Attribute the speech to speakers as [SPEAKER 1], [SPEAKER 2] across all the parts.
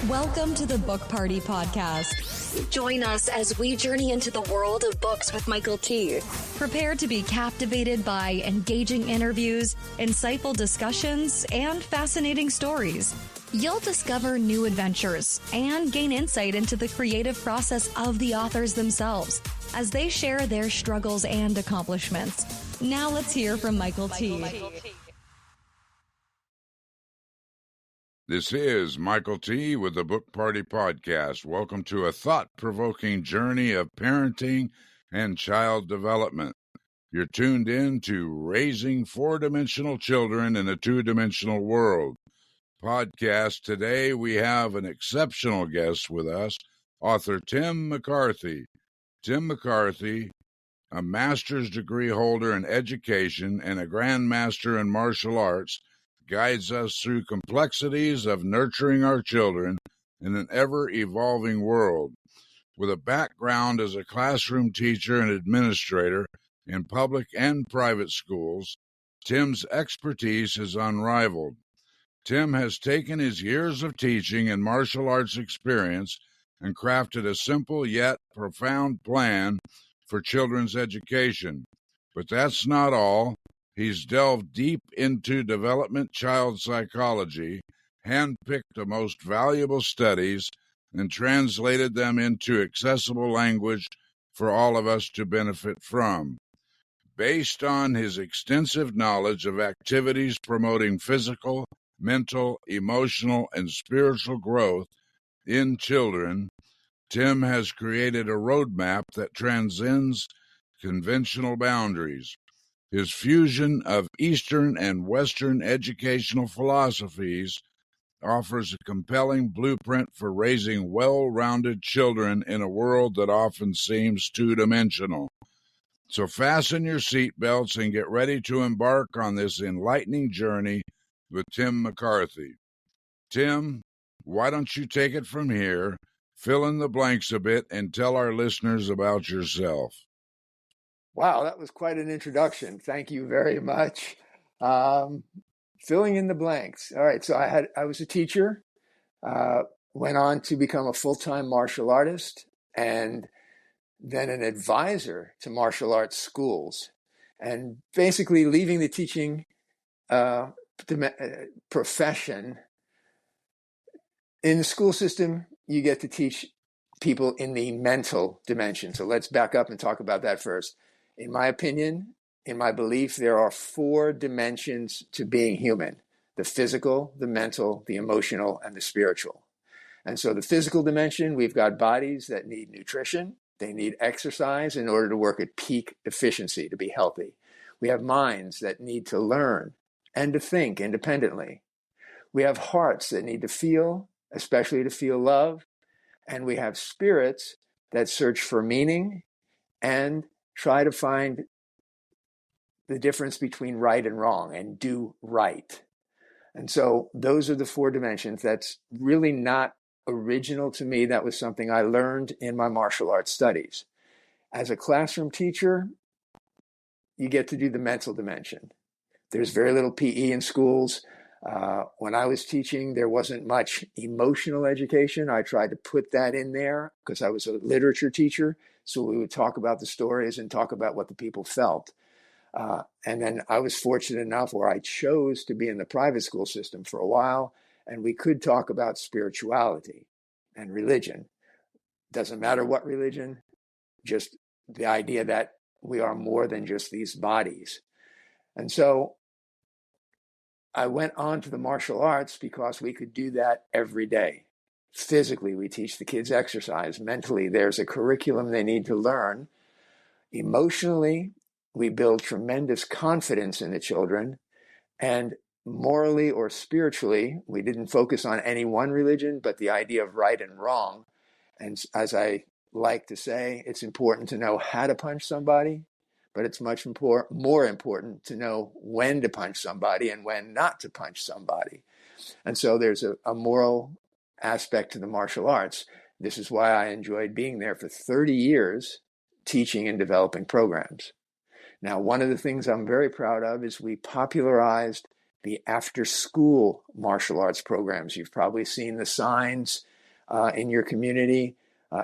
[SPEAKER 1] Welcome to the Book Party Podcast.
[SPEAKER 2] Join us as we journey into the world of books with Michael T.
[SPEAKER 1] Prepare to be captivated by engaging interviews, insightful discussions, and fascinating stories. You'll discover new adventures and gain insight into the creative process of the authors themselves as they share their struggles and accomplishments. Now let's hear from Michael T.
[SPEAKER 3] This is Michael T. with the Book Party Podcast. Welcome to a thought-provoking journey of parenting and child development. You're tuned in to Raising Four-Dimensional Children in a Two-Dimensional World. Podcast today, we have an exceptional guest with us, author Tim McCarthy. Tim McCarthy, a master's degree holder in education and a Grandmaster in martial arts, guides us through complexities of nurturing our children in an ever-evolving world. With a background as a classroom teacher and administrator in public and private schools, Tim's expertise is unrivaled. Tim has taken his years of teaching and martial arts experience and crafted a simple yet profound plan for children's education. But that's not all. He's delved deep into development child psychology, handpicked the most valuable studies, and translated them into accessible language for all of us to benefit from. Based on his extensive knowledge of activities promoting physical, mental, emotional, and spiritual growth in children, Tim has created a roadmap that transcends conventional boundaries. His fusion of Eastern and Western educational philosophies offers a compelling blueprint for raising well-rounded children in a world that often seems two-dimensional. So fasten your seatbelts and get ready to embark on this enlightening journey with Tim McCarthy. Tim, why don't you take it from here, fill in the blanks a bit, and tell our listeners about yourself.
[SPEAKER 4] Wow, that was quite an introduction. Thank you very much. Filling in the blanks. All right, so I was a teacher, went on to become a full-time martial artist, and then an advisor to martial arts schools, and basically leaving the teaching profession. In the school system, you get to teach people in the mental dimension. So let's back up and talk about that first. In my opinion, in my belief, there are four dimensions to being human: the physical, the mental, the emotional, and the spiritual. And so the physical dimension, we've got bodies that need nutrition. They need exercise in order to work at peak efficiency, to be healthy. We have minds that need to learn and to think independently. We have hearts that need to feel, especially to feel love. And we have spirits that search for meaning and try to find the difference between right and wrong and do right. And so those are the four dimensions. That's really not original to me. That was something I learned in my martial arts studies. As a classroom teacher, you get to do the mental dimension. There's very little PE in schools. When I was teaching, there wasn't much emotional education. I tried to put that in there because I was a literature teacher. So we would talk about the stories and talk about what the people felt. And then I was fortunate enough where I chose to be in the private school system for a while, and we could talk about spirituality and religion. Doesn't matter what religion, just the idea that we are more than just these bodies. And so I went on to the martial arts because we could do that every day. Physically, we teach the kids exercise. Mentally, there's a curriculum they need to learn. Emotionally, we build tremendous confidence in the children. And morally or spiritually, we didn't focus on any one religion, but the idea of right and wrong. And as I like to say, it's important to know how to punch somebody, but it's much more important to know when to punch somebody and when not to punch somebody. And so there's a moral aspect to the martial arts. This is why I enjoyed being there for 30 years, teaching and developing programs. Now, one of the things I'm very proud of is we popularized the after-school martial arts programs. You've probably seen the signs in your community,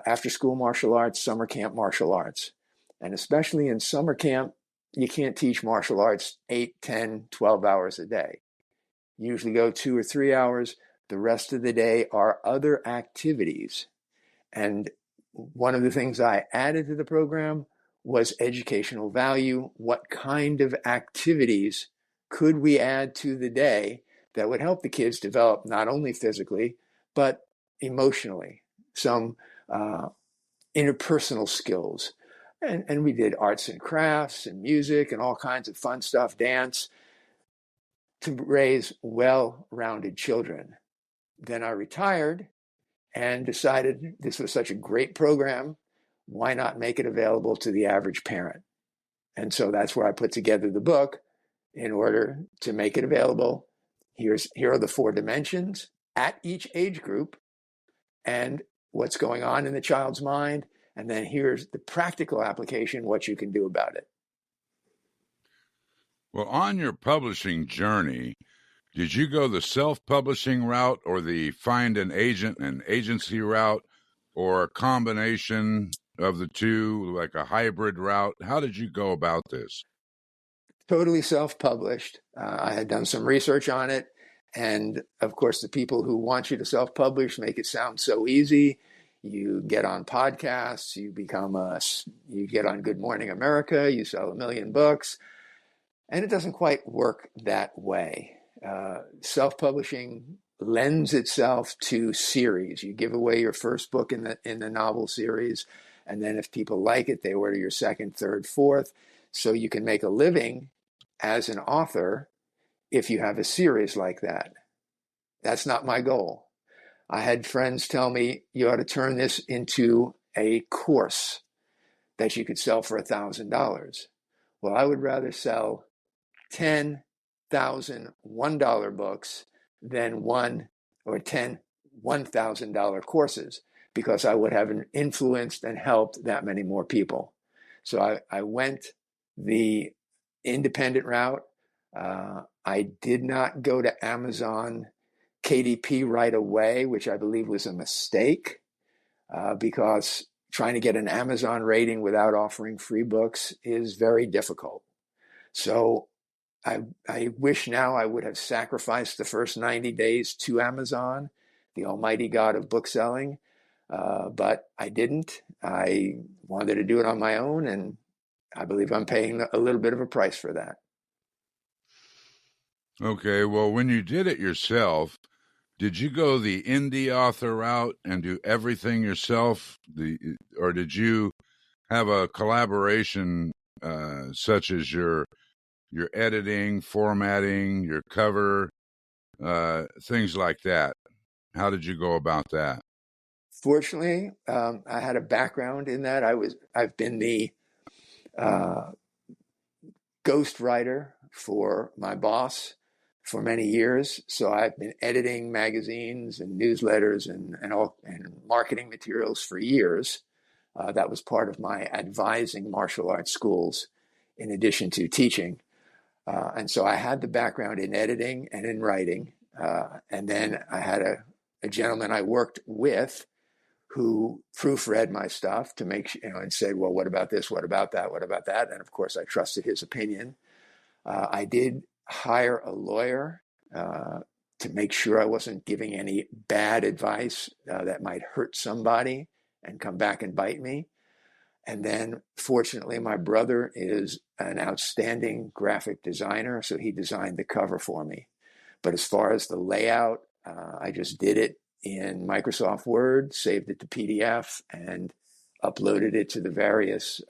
[SPEAKER 4] after school martial arts, summer camp martial arts. And especially in summer camp, you can't teach martial arts 8, 10, 12 hours a day. You usually go 2 or 3 hours. The rest of the day are other activities. And one of the things I added to the program was educational value. What kind of activities could we add to the day that would help the kids develop not only physically, but emotionally? Some interpersonal skills. And we did arts and crafts and music and all kinds of fun stuff, dance, to raise well-rounded children. Then I retired and decided this was such a great program, why not make it available to the average parent? And so that's where I put together the book in order to make it available. Here are the 4 dimensions at each age group and what's going on in the child's mind. And then here's the practical application, what you can do about it.
[SPEAKER 3] Well, on your publishing journey, did you go the self-publishing route or the find an agent and agency route, or a combination of the two, like a hybrid route? How did you go about this?
[SPEAKER 4] Totally self-published. I had done some research on it. And of course, the people who want you to self-publish make it sound so easy. You get on podcasts, you get on Good Morning America, you sell 1 million books. And it doesn't quite work that way. Self-publishing lends itself to series. You give away your first book in the novel series, and then if people like it, they order your second, third, fourth. So you can make a living as an author if you have a series like that. That's not my goal. I had friends tell me you ought to turn this into a course that you could sell for $1,000. Well, I would rather sell 10,000 $1 books than 1 or 10 $1,000 courses, because I would have influenced and helped that many more people. So I went the independent route. I did not go to Amazon KDP right away, which I believe was a mistake, because trying to get an Amazon rating without offering free books is very difficult. So I wish now I would have sacrificed the first 90 days to Amazon, the almighty God of bookselling, but I didn't. I wanted to do it on my own, and I believe I'm paying a little bit of a price for that.
[SPEAKER 3] Okay, well, when you did it yourself, did you go the indie author route and do everything yourself, or did you have a collaboration such as your editing, formatting, your cover, things like that? How did you go about that?
[SPEAKER 4] Fortunately, I had a background in that. I've been the ghost writer for my boss for many years. So I've been editing magazines and newsletters and marketing materials for years. That was part of my advising martial arts schools in addition to teaching. And so I had the background in editing and in writing. And then I had a gentleman I worked with who proofread my stuff to make, and said, well, what about this? What about that? What about that? And of course, I trusted his opinion. I did hire a lawyer to make sure I wasn't giving any bad advice that might hurt somebody and come back and bite me. And then fortunately, my brother is an outstanding graphic designer, so he designed the cover for me. But as far as the layout, I just did it in Microsoft Word, saved it to PDF, and uploaded it to the various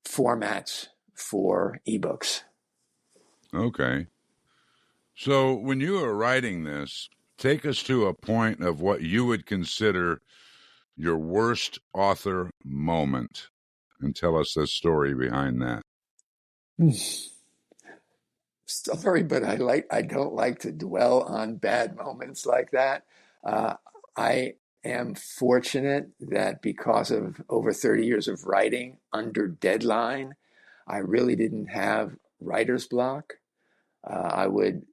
[SPEAKER 4] formats for ebooks.
[SPEAKER 3] Okay. So when you were writing this, take us to a point of what you would consider your worst author moment, and tell us the story behind that.
[SPEAKER 4] Sorry, but I don't like to dwell on bad moments like that. I am fortunate that because of over 30 years of writing under deadline, I really didn't have writer's block. I would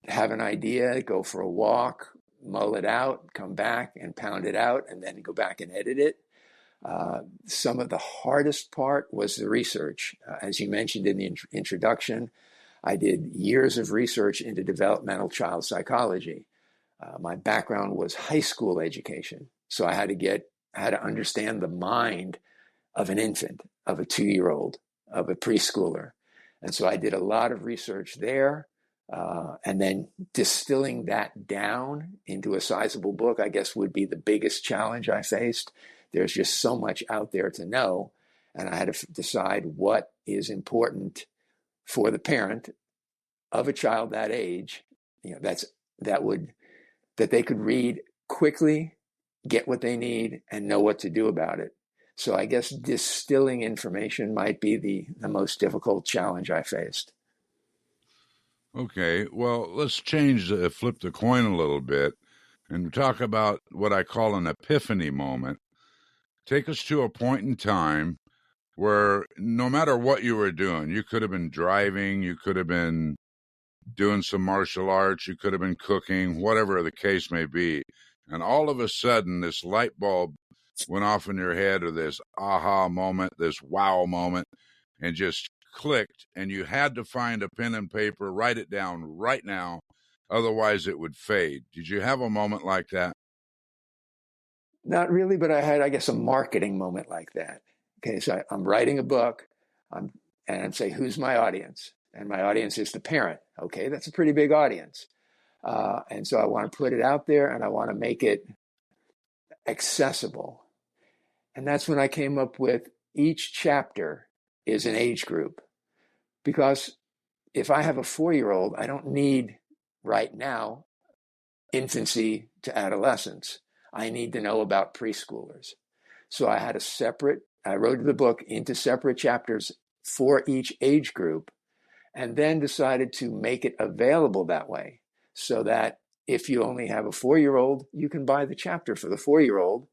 [SPEAKER 4] have an idea, go for a walk, mull it out, come back and pound it out, and then go back and edit it. Some of the hardest part was the research. As you mentioned in the introduction, I did years of research into developmental child psychology. My background was high school education, so I had to understand the mind of an infant, of a 2-year-old, of a preschooler. And so I did a lot of research there, and then distilling that down into a sizable book, I guess, would be the biggest challenge I faced. There's just so much out there to know, and I had to decide what is important for the parent of a child that age, that they could read quickly, get what they need, and know what to do about it. So I guess distilling information might be the most difficult challenge I faced.
[SPEAKER 3] Okay, well, let's flip the coin a little bit and talk about what I call an epiphany moment. Take us to a point in time where no matter what you were doing, you could have been driving, you could have been doing some martial arts, you could have been cooking, whatever the case may be. And all of a sudden, this light bulb went off in your head, or this aha moment, this wow moment, and just clicked, and you had to find a pen and paper, write it down right now, otherwise it would fade. Did you have a moment like that?
[SPEAKER 4] Not really, but I had, I guess, a marketing moment like that. Okay, so I'm writing a book, and I'm saying, who's my audience? And my audience is the parent. Okay, that's a pretty big audience. And so I want to put it out there, and I want to make it accessible. And that's when I came up with each chapter is an age group. Because if I have a 4-year-old, I don't need right now infancy to adolescence. I need to know about preschoolers. So I wrote the book into separate chapters for each age group, and then decided to make it available that way, so that if you only have a 4-year-old, you can buy the chapter for the 4-year-old.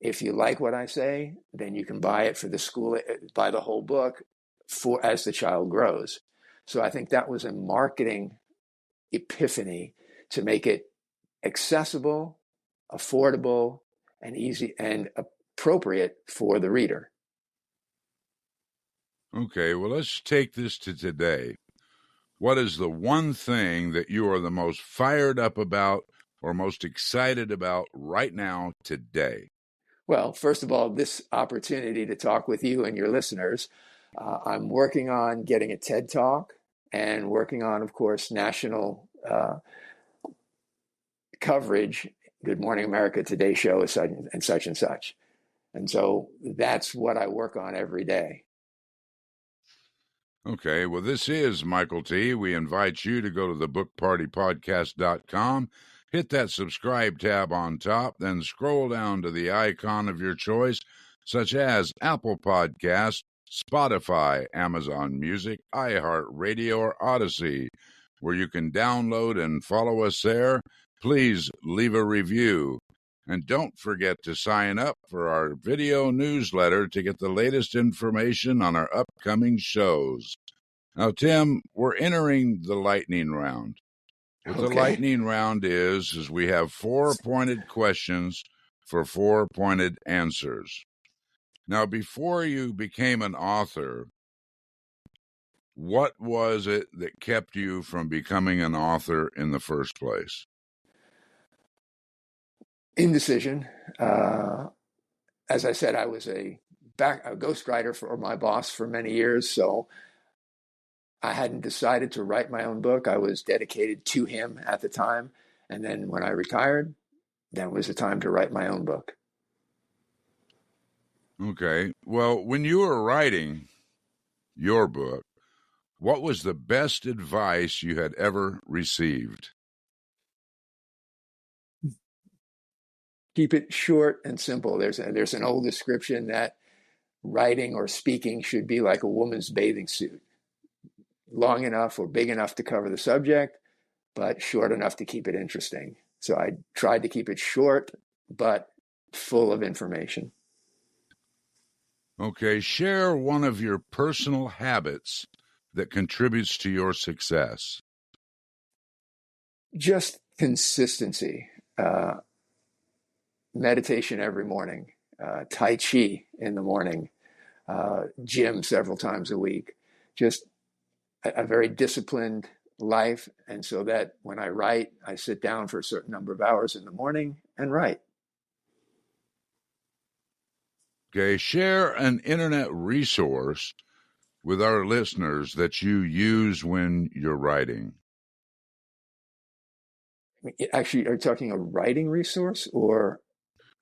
[SPEAKER 4] If you like what I say, then you can buy it for the school, buy the whole book as the child grows. So I think that was a marketing epiphany to make it accessible, affordable, and easy and appropriate for the reader.
[SPEAKER 3] Okay, well, let's take this to today. What is the one thing that you are the most fired up about or most excited about right now today?
[SPEAKER 4] Well, first of all, this opportunity to talk with you and your listeners. I'm working on getting a TED Talk and working on, of course, national coverage. Good Morning America, Today Show is such and such and such. And so that's what I work on every day.
[SPEAKER 3] Okay, well, this is Michael T. We invite you to go to thebookpartypodcast.com, hit that subscribe tab on top, then scroll down to the icon of your choice, such as Apple Podcasts, Spotify, Amazon Music, iHeartRadio, or Odyssey, where you can download and follow us there. Please leave a review. And don't forget to sign up for our video newsletter to get the latest information on our upcoming shows. Now, Tim, we're entering the lightning round. What the lightning round is we have 4 pointed questions for 4 pointed answers. Now, before you became an author, what was it that kept you from becoming an author in the first place?
[SPEAKER 4] Indecision. As I said, I was a ghostwriter for my boss for many years, so I hadn't decided to write my own book. I was dedicated to him at the time, and then when I retired, then was the time to write my own book.
[SPEAKER 3] Okay. Well, when you were writing your book, what was the best advice you had ever received?
[SPEAKER 4] Keep it short and simple. There's an old description that writing or speaking should be like a woman's bathing suit. Long enough or big enough to cover the subject, but short enough to keep it interesting. So I tried to keep it short, but full of information.
[SPEAKER 3] Okay, share one of your personal habits that contributes to your success.
[SPEAKER 4] Just consistency. uh, meditation every morning, Tai Chi in the morning, gym several times a week, just a very disciplined life. And so that when I write, I sit down for a certain number of hours in the morning and write.
[SPEAKER 3] Okay, share an internet resource with our listeners that you use when you're writing.
[SPEAKER 4] Actually, are you talking a writing resource or,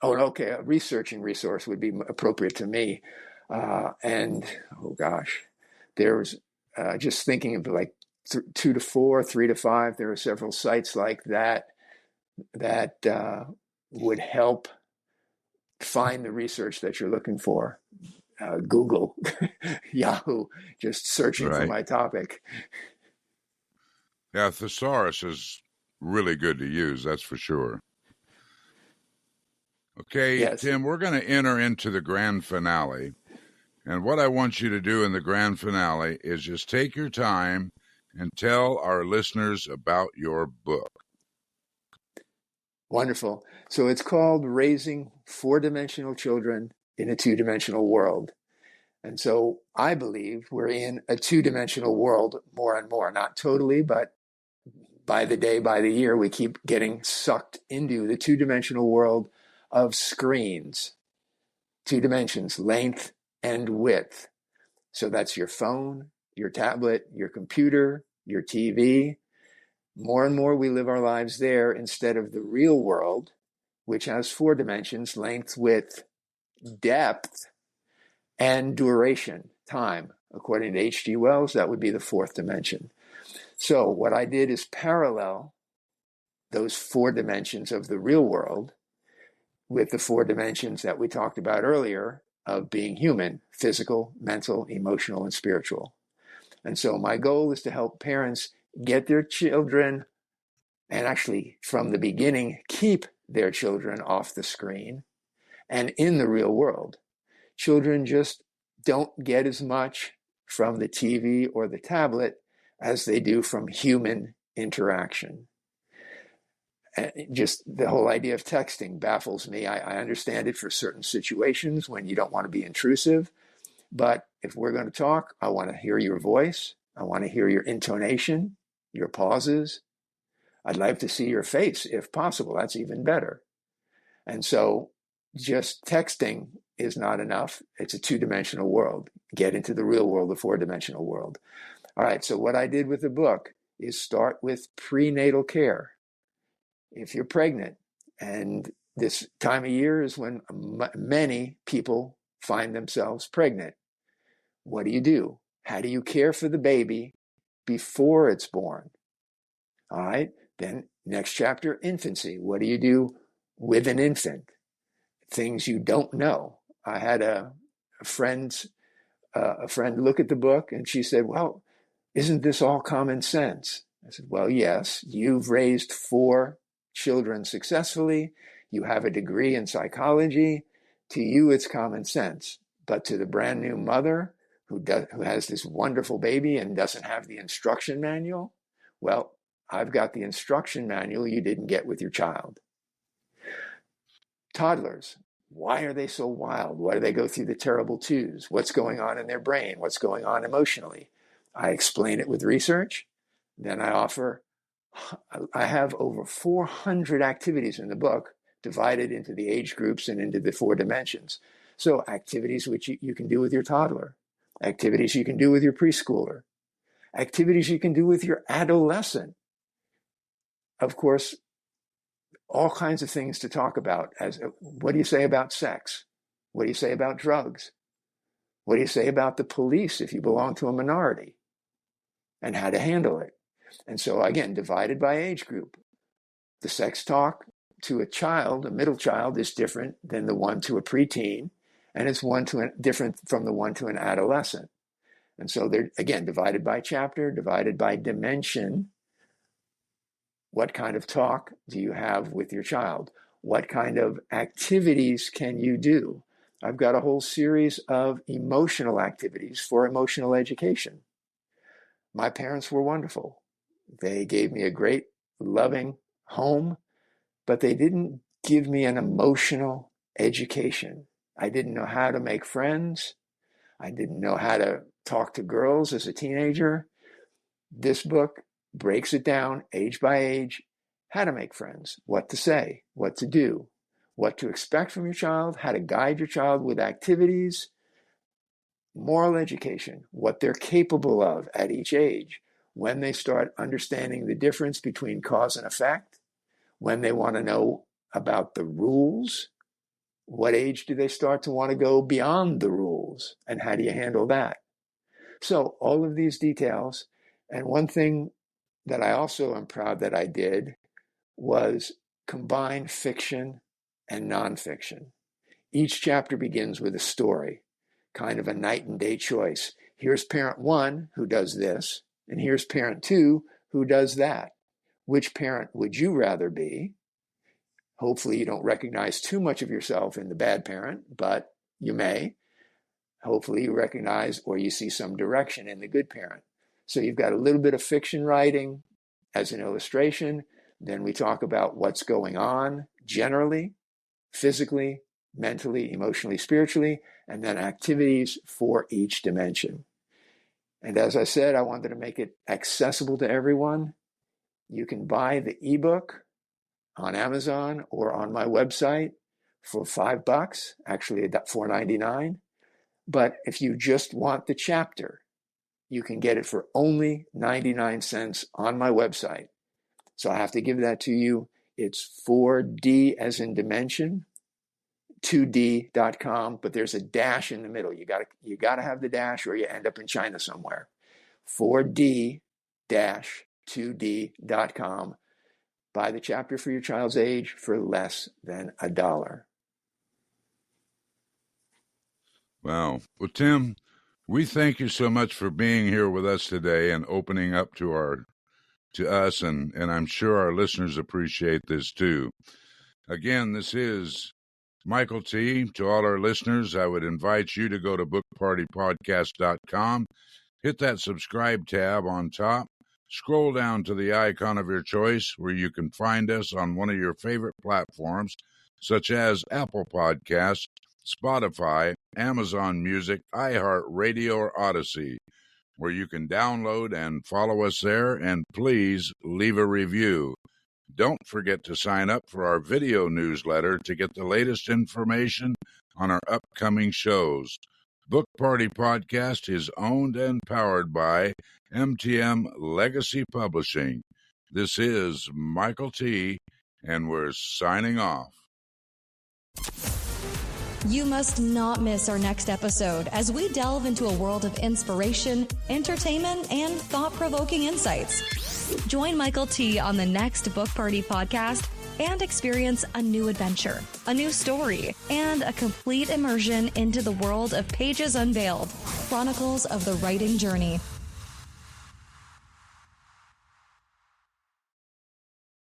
[SPEAKER 4] oh, okay, a researching resource would be appropriate to me. And, oh gosh, there's just thinking of like 2 to 4, 3 to 5, there are several sites like that would help find the research that you're looking for. Google, Yahoo, just searching for
[SPEAKER 3] Right.
[SPEAKER 4] my topic.
[SPEAKER 3] Yeah, thesaurus is really good to use, that's for sure. Okay,
[SPEAKER 4] Yes.
[SPEAKER 3] Tim, we're going to enter into the grand finale. And what I want you to do in the grand finale is just take your time and tell our listeners about your book.
[SPEAKER 4] Wonderful. So it's called Raising Four-Dimensional Children in a Two-Dimensional World. And so I believe we're in a two-dimensional world more and more, not totally, but by the day, by the year, we keep getting sucked into the two-dimensional world of screens, 2 dimensions, length and width. So that's your phone, your tablet, your computer, your TV. More and more we live our lives there instead of the real world, which has 4 dimensions, length, width, depth, and duration, time. According to H.G. Wells, that would be the 4th dimension. So what I did is parallel those 4 dimensions of the real world with the 4 dimensions that we talked about earlier of being human, physical, mental, emotional, and spiritual. And so my goal is to help parents get their children, and actually from the beginning, keep their children off the screen and in the real world. Children just don't get as much from the TV or the tablet as they do from human interaction. And just the whole idea of texting baffles me. I understand it for certain situations when you don't want to be intrusive. But if we're going to talk, I want to hear your voice. I want to hear your intonation, your pauses. I'd like to see your face if possible. That's even better. And so just texting is not enough. It's a 2-dimensional world. Get into the real world, the 4-dimensional world. All right, so what I did with the book is start with prenatal care. If you're pregnant, and this time of year is when many people find themselves pregnant, what do? How do you care for the baby before it's born? All right, then next chapter, infancy. What do you do with an infant? Things you don't know. I had a friend look at the book, and she said, well, isn't this all common sense? I said, well, yes, you've raised 4 children successfully. You have a degree in psychology. To you, it's common sense. But to the brand new mother who has this wonderful baby and doesn't have the instruction manual, well, I've got the instruction manual you didn't get with your child. Toddlers, why are they so wild? Why do they go through the terrible twos? What's going on in their brain? What's going on emotionally? I explain it with research. Then I have over 400 activities in the book divided into the age groups and into the 4 dimensions. So activities which you can do with your toddler, activities you can do with your preschooler, activities you can do with your adolescent. Of course, all kinds of things to talk about. What do you say about sex? What do you say about drugs? What do you say about the police if you belong to a minority? And how to handle it. And so again, divided by age group. The sex talk to a child, a middle child, is different than the one to a preteen, and it's different from the one to an adolescent. And so they're, again, divided by chapter, divided by dimension. What kind of talk do you have with your child? What kind of activities can you do? I've got a whole series of emotional activities for emotional education. My parents were wonderful. They gave me a great, loving home. but they didn't give me an emotional education. I didn't know how to make friends. I didn't know how to talk to girls as a teenager. This book breaks it down age by age, how to make friends, what to say, what to do, what to expect from your child, how to guide your child with activities, moral education, what they're capable of at each age, when they start understanding the difference between cause and effect, when they want to know about the rules, what age do they start to want to go beyond the rules, and how do you handle that? So all of these details. And one thing that I also am proud that I did was combine fiction and nonfiction. Each chapter begins with a story, kind of a night and day choice. Here's parent one who does this, and here's parent two who does that. Which parent would you rather be? Hopefully you don't recognize too much of yourself in the bad parent, but you may. Hopefully you recognize or you see some direction in the good parent. So you've got a little bit of fiction writing as an illustration. Then we talk about what's going on generally, physically, mentally, emotionally, spiritually, and then activities for each dimension. And as I said, I wanted to make it accessible to everyone. You can buy the ebook on Amazon or on my website for $5, actually $4.99. But if you just want the chapter, you can get it for only 99 cents on my website. So I have to give that to you. It's 4D as in dimension, 2D.com, but there's a dash in the middle. You gotta have the dash or you end up in China somewhere. 4D-2D.com. Buy the chapter for your child's age for less than $1.
[SPEAKER 3] Wow. Well, Tim, we thank you so much for being here with us today and opening up to us, and I'm sure our listeners appreciate this too. Again, this is Michael T. To all our listeners, I would invite you to go to bookpartypodcast.com, hit that subscribe tab on top, scroll down to the icon of your choice where you can find us on one of your favorite platforms, such as Apple Podcasts, Spotify, Amazon Music, iHeartRadio, or Odyssey, where you can download and follow us there, and please leave a review. Don't forget to sign up for our video newsletter to get the latest information on our upcoming shows. Book Party Podcast is owned and powered by MTM Legacy Publishing. This is Michael T., and we're signing off.
[SPEAKER 1] You must not miss our next episode as we delve into a world of inspiration, entertainment, and thought-provoking insights. Join Michael T. on the next Book Party Podcast and experience a new adventure, a new story, and a complete immersion into the world of Pages Unveiled, Chronicles of the Writing Journey.